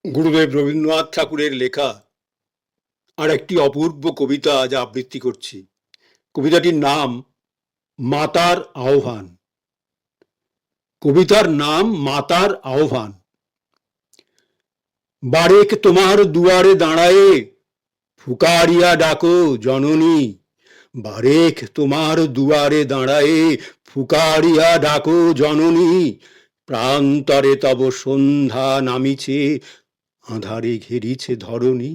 গুরুদেব রবীন্দ্রনাথ ঠাকুরের লেখা আর একটি অপূর্ব কবিতা আজ আবৃত্তি করছি। কবিতাটির নাম মাতার আহ্বান। কবিতার নাম মাতার আহ্বান। বারেক তোমার দুয়ারে দাঁড়ায়ে ফুকারিয়া ডাকো জননী, বারেক তোমার দুয়ারে দাঁড়ায়ে ফুকারিয়া ডাকো জননী, প্রান্তরে তব সন্ধ্যা নামিছে, আঁধারে ঘেরিছে ধরণী।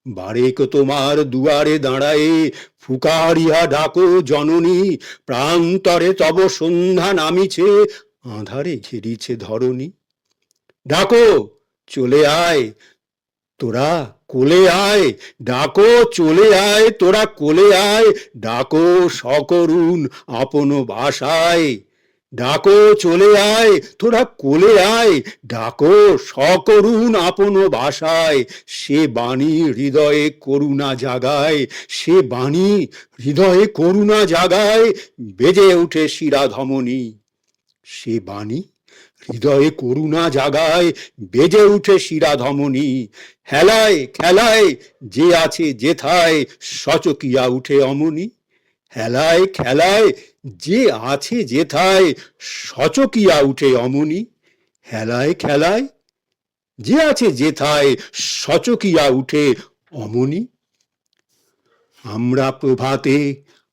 বারেক তোমার দুয়ারে দাঁড়ায়ে ফুকারিয়া ডাকো জননী, প্রান্তরে তব সন্ধ্যা নামিছে, আঁধারে ঘেরিছে ধরণী। ডাকো চলে আয় তোরা কোলে আয়, ডাকো চলে আয় তোরা কোলে আয়, ডাকো সকরুণ আপন ভাষায়, ডাকো চলে আয় তোরা কোলে আয়, ডাকো সকরুণ আপন ভাষায়। সে বাণী হৃদয়ে করুণা জাগায়, সে বাণী হৃদয়ে করুণা জাগায়, বেজে উঠে শিরা ধমনী। সে বাণী হৃদয়ে করুণা জাগায়, বেজে উঠে শিরা ধমনী। হেলায় খেলায় যে আছে যেথায়, সচকিয়া উঠে অমনি। হেলায় খেলায় যে আছে যেথায়, সচকিয়া উঠে অমনি। হেলায় খেলায় যে আছে যেথায়, সচকিয়া উঠে অমনি। আমরা প্রভাতে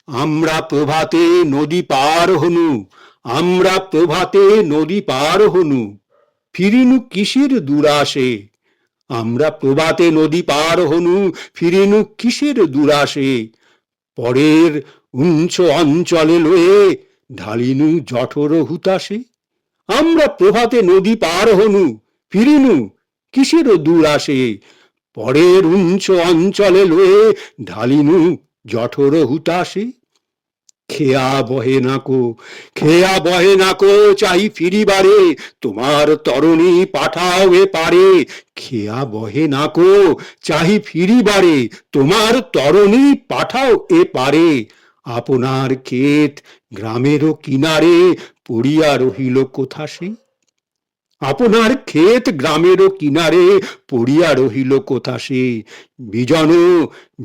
আমরা প্রভাতে নদী পার হনু, আমরা প্রভাতে নদী পার হনু, ফিরিনু কিসের দুরাশে। আমরা প্রভাতে নদী পার হনু, ফিরিনু কিসের দুরাশে। পরের উঞ্চ অঞ্চলে লয়ে ঢালিনু জঠর হুতাশে। আমরা প্রভাতে নদী পার হনু, ফিরিনু কিসের দুরাশে। পরের উঞ্চ অঞ্চলে লয়ে ঢালিনু জঠর হুতাশে। খেয়া বহে নাকো, খেয়া বহে নাকো চাই ফিরিবারে, তোমার তরণী পাঠাও এ পারে। খেয়া বহে নাকো চাহি ফিরিবারে, তোমার তরণী পাঠাও এ পারে। আপনার ক্ষেত গ্রামেরও কিনারে পড়িয়া রহিল কোথা সে। আপনার ক্ষেত গ্রামেরও কিনারে পড়িয়া রহিল কোথা সে। বিজন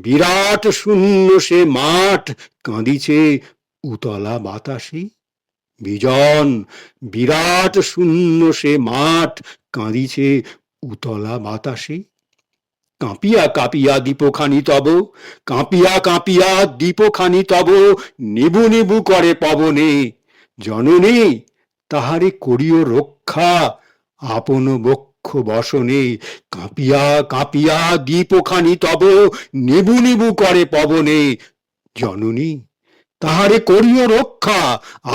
বিরাট শূন্য সে মাঠ, কাঁদিছে উতলা বাতাসে। বিজন বিরাট শূন্য সে মাঠ, কাঁদিছে উতলা বাতাসে। কাঁপিয়া কাঁপিয়া দীপখানি তব, কাঁপিয়া কাঁপিয়া দীপখানি তব, নিবু নিবু করে পবনে। জননী তাহারে করিও রক্ষা আপন বক্ষ বসনে। কাঁপিয়া কাঁপিয়া দীপখানি তব, নিবু নিবু করে পবনে। জননী তাহারে করিও রক্ষা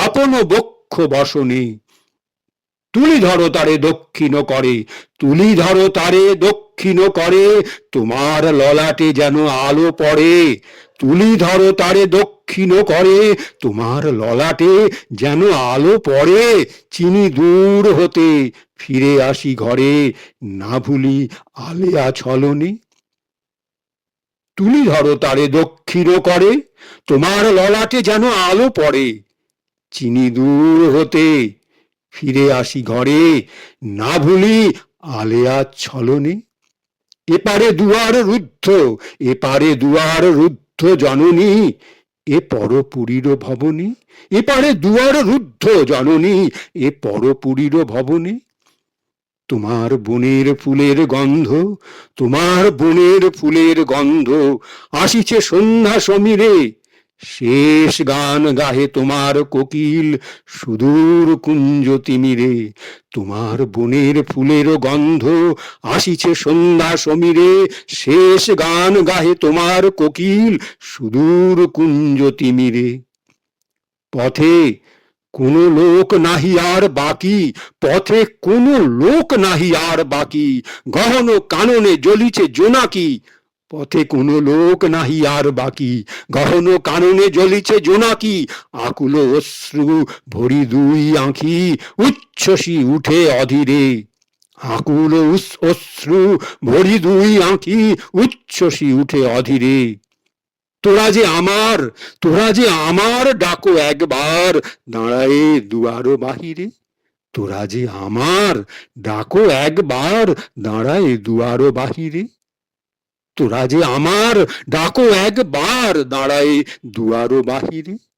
আপন বক্ষ বসনে। তুলি ধরো তারে দক্ষিণ করে, তুলি ধরো তারে দক্ষিণ করে, তোমার ললাটে যেন আলো পড়ে। তুলি ধরো তারে দক্ষিণ করে, তোমার ললাটে যেন আলো পড়ে। চিনি দূর হতে ফিরে আসি ঘরে, না ভুলি আলেয়া ছলনে। তুলি ধরো তারে দক্ষিণ করে, তোমার ললাটে যেন আলো পড়ে। চিনি দূর হতে ফিরে আসি ঘরে, না ভুলি আলেয়া ছলনে। এপারে দুয়ার রুদ্ধ, এপারে দুয়ার রুদ্ধ জননী, এ পরপুরীর ভবনে। এপারে দুয়ার রুদ্ধ জননী, এ পরপুরীর ভবনে। তোমার বনের ফুলের গন্ধ, তোমার বনের ফুলের গন্ধ, আসিছে সন্ধ্যা সমীরে। শেষ গান গাহে তোমার কোকিল সুদূর কুঞ্জ তিমিরে। তোমার বনের ফুলের গন্ধ, আসিছে সন্ধ্যা সমীরে। শেষ গান গাহে তোমার কোকিল সুদূর কুঞ্জ তিমিরে। পথে কোনো লোক নাহি আর বাকি, পথে কোনো লোক নাহি আর বাকি, গহন কাননে জ্বলিছে জোনাকি। পথে কোনো লোক নাহি আর বাকি, গহন কাননে জ্বলিছে জোনাকি। আকুল অশ্রু ভরি দুই আঁখি, উচ্ছ্বসী উঠে অধীরে। আকুল অশ্রু ভরি দুই আঁখি, উচ্ছ্বসী উঠে অধীরে। তোরা যে আমার, তোরা যে আমার, ডাকো একবার দাঁড়ায়ে দুয়ার বাহিরে। তোরা যে আমার, ডাকো একবার, দাঁড়ায় দুয়ারো বাহিরে। তোরা যে আমার, ডাকো একবার, দাঁড়ায় দুয়ারো বাহিরে।